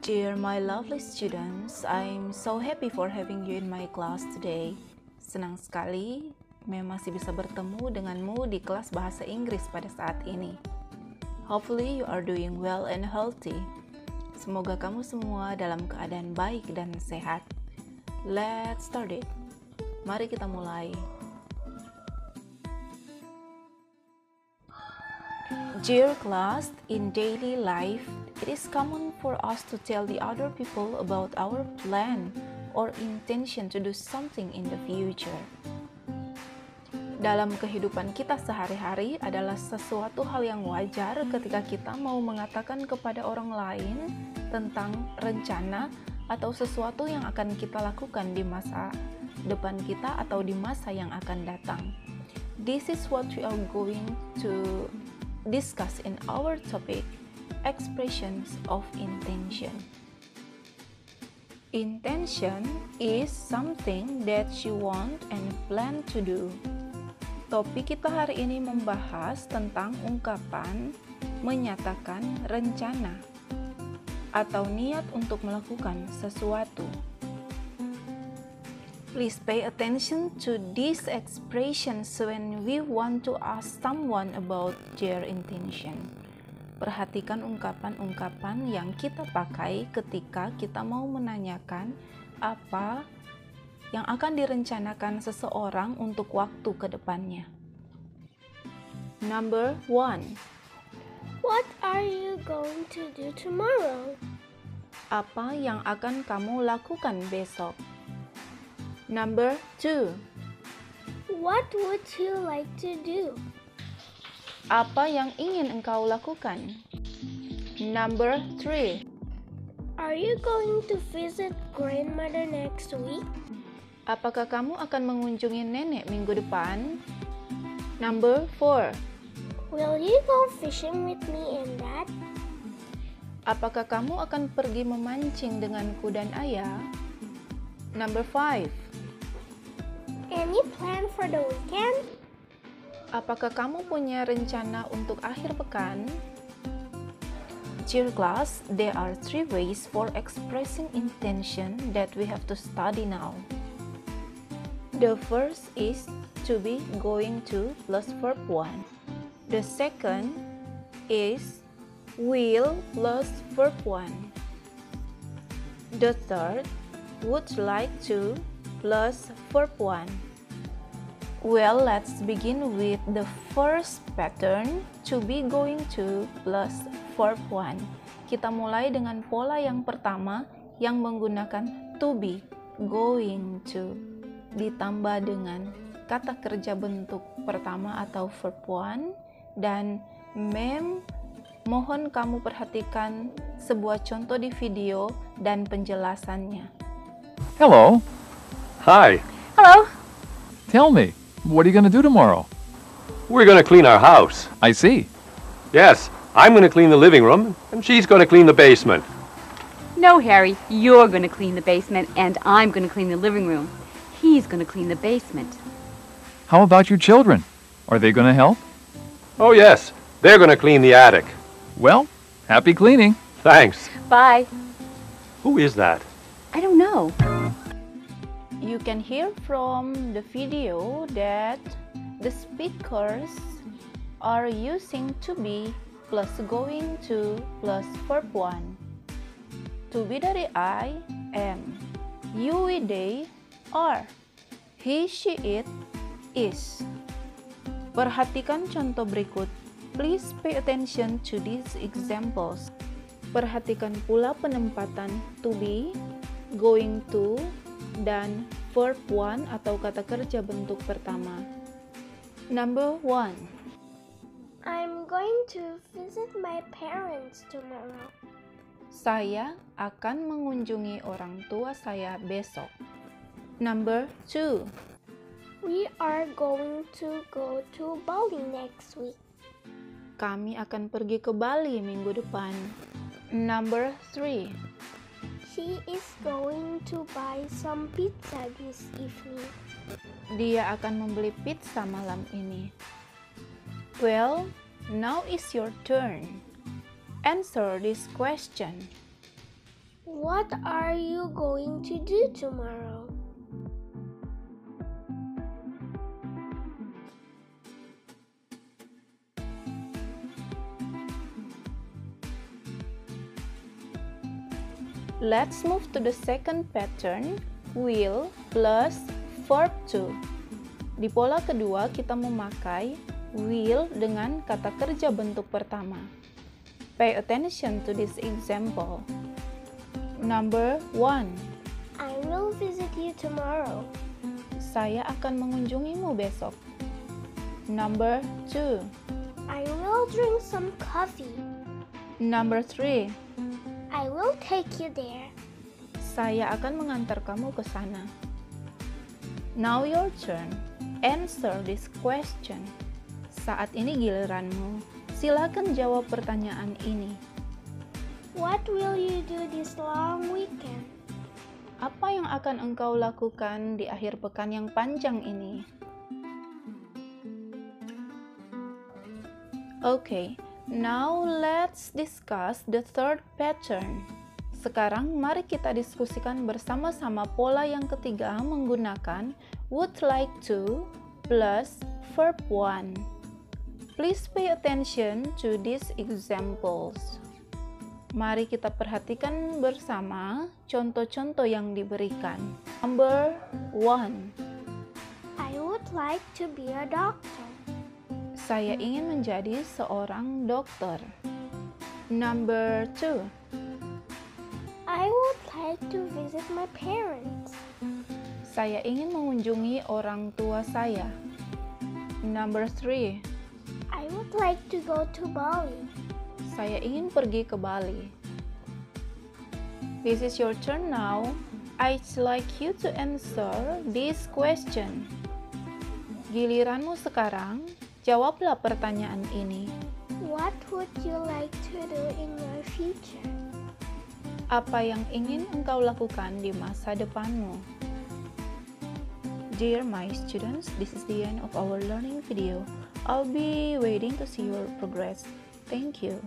Dear my lovely students, I'm so happy for having you in my class today. Senang sekali masih bisa bertemu denganmu di kelas bahasa Inggris pada saat ini. Hopefully you are doing well and healthy. Semoga kamu semua dalam keadaan baik dan sehat. Let's start it. Mari kita mulai. Dear class, in daily life, it is common for us to tell the other people about our plan or intention to do something in the future. Dalam kehidupan kita sehari-hari adalah sesuatu hal yang wajar ketika kita mau mengatakan kepada orang lain tentang rencana atau sesuatu yang akan kita lakukan di masa depan kita atau di masa yang akan datang. This is what we are going to discuss in our topic, expressions of intention. Intention is something that you want and plan to do. Topik kita hari ini membahas tentang ungkapan menyatakan rencana atau niat untuk melakukan sesuatu. Please pay attention to these expressions when we want to ask someone about their intention. Perhatikan ungkapan-ungkapan yang kita pakai ketika kita mau menanyakan apa yang akan direncanakan seseorang untuk waktu ke depannya. Number 1. What are you going to do tomorrow? Apa yang akan kamu lakukan besok? Number 2. What would you like to do? Apa yang ingin engkau lakukan? Number 3. Are you going to visit grandmother next week? Apakah kamu akan mengunjungi nenek minggu depan? Number 4. Will you go fishing with me and dad? Apakah kamu akan pergi memancing denganku dan ayah? Number 5. Any plan for the weekend? Apakah kamu punya rencana untuk akhir pekan? Dear class, there are 3 ways for expressing intention that we have to study now. The first is to be going to plus verb 1. The second is will plus verb 1. The third, would like to plus verb 1. Well, let's begin with the first pattern, to be going to plus verb 1. Kita mulai dengan pola yang pertama yang menggunakan to be, going to, ditambah dengan kata kerja bentuk pertama atau verb 1. Dan mohon kamu perhatikan sebuah contoh di video dan penjelasannya. Hello. Hi. Hello. Tell me, what are you going to do tomorrow? We're going to clean our house. I see. Yes, I'm going to clean the living room, and she's going to clean the basement. No, Harry, you're going to clean the basement, and I'm going to clean the living room. He's going to clean the basement. How about your children? Are they going to help? Oh, yes, they're going to clean the attic. Well, happy cleaning. Thanks. Bye. Who is that? I don't know. You can hear from the video that the speakers are using to be plus going to plus verb 1. To be dari I, am. You, we, they, are. He, she, it, is. Perhatikan contoh berikut. Please pay attention to these examples. Perhatikan pula penempatan to be, going to, dan verb 1 atau kata kerja bentuk pertama. Number 1. I'm going to visit my parents tomorrow. Saya akan mengunjungi orang tua saya besok. Number 2. We are going to go to Bali next week. Kami akan pergi ke Bali minggu depan. Number 3. She is going to buy some pizza this evening. Dia akan membeli pizza malam ini. Well, now is your turn. Answer this question. What are you going to do tomorrow? Let's move to the second pattern, will plus verb to. Di pola kedua, kita memakai will dengan kata kerja bentuk pertama. Pay attention to this example. Number 1. I will visit you tomorrow. Saya akan mengunjungimu besok. Number 2. I will drink some coffee. Number 3. I will take you there. Saya akan mengantar kamu ke sana. Now your turn. Answer this question. Saat ini giliranmu. Silakan jawab pertanyaan ini. What will you do this long weekend? Apa yang akan engkau lakukan di akhir pekan yang panjang ini? Okay, now let's discuss the third pattern. Sekarang mari kita diskusikan bersama-sama pola yang ketiga menggunakan would like to plus verb 1. Please pay attention to these examples. Mari kita perhatikan bersama contoh-contoh yang diberikan. Number 1. I would like to be a doctor. Saya ingin menjadi seorang dokter. Number 2. I would like to visit my parents. Saya ingin mengunjungi orang tua saya. Number 3. I would like to go to Bali. Saya ingin pergi ke Bali. This is your turn now. I'd like you to answer this question. Giliranmu sekarang, jawablah pertanyaan ini. What would you like to do in your future? Apa yang ingin engkau lakukan di masa depanmu? Dear my students, this is the end of our learning video. I'll be waiting to see your progress. Thank you.